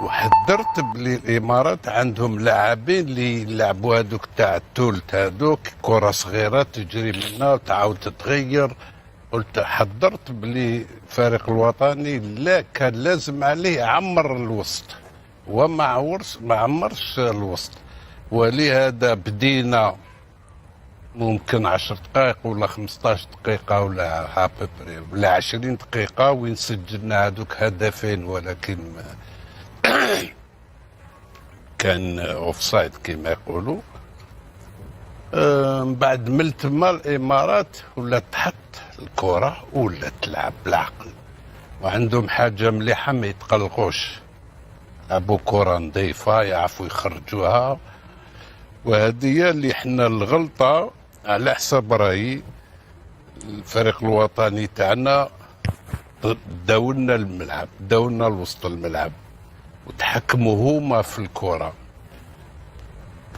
وحذرت بلي الامارات عندهم لاعبين اللي يلعبوا هذوك تاع التولت، هذوك كره صغيره تجري منها وتعاود تتغير. قلت حذرت بلي الفريق الوطني لا، كان لازم عليه يعمر الوسط، ما عمرش الوسط. ولهذا بدينا ممكن 10 دقائق ولا 15 دقيقة ولا هاببري ولا 20 دقيقة وين سجلنا هذوك هدفين، ولكن كان اوفسايد كما يقولوا. من بعد من تما الامارات ولات تحط الكرة ولات تلعب بالعقل، وعندهم حاجة مليحة ما يتقلقوش، لعبوا كرة نظيفة يعرفوا يخرجوها. وهذه هي اللي حنا الغلطة على حسب رايي. الفريق الوطني تاعنا داولنا الملعب، داولنا الوسط الملعب وتحكموا هما في الكرة.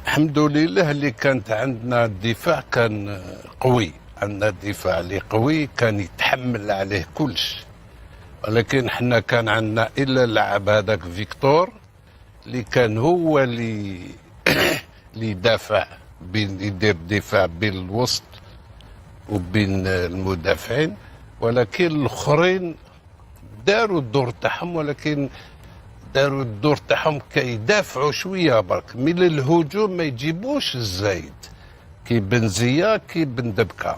الحمد لله اللي كانت عندنا الدفاع كان قوي، عندنا الدفاع اللي قوي كان يتحمل عليه كلش. ولكن احنا كان عندنا الا اللاعب هذاك فيكتور اللي كان هو اللي اللي يدافع، يدير دفاع بين الوسط وبين المدافعين. ولكن الاخرين داروا الدور تاعهم، ولكن داروا الدور تاعهم كيدافعوا شويه برك، من الهجوم ما يجيبوش الزايد كي بنزيه كي بندبكه.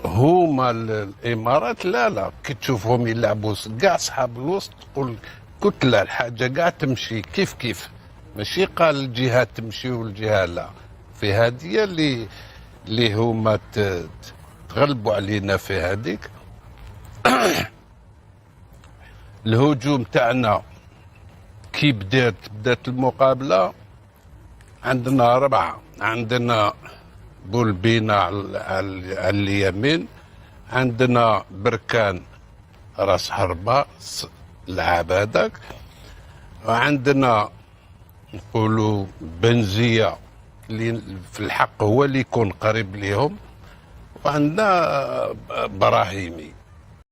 هما الامارات لا كي تشوفهم يلعبوا كاع صحاب الوسط تقول كتله الحاجه كاع تمشي كيف كيف، ماشي قال الجهه تمشي والجهه لا. في هذه اللي هما تغلبوا علينا في هذيك. الهجوم تاعنا كي بدات المقابله عندنا 4، عندنا بولبينا على اليمين، عندنا بركان راس حربة لعب هذاك، وعندنا نقولوا بنزيه اللي في الحق هو اللي يكون قريب ليهم، وعندنا براهيمي.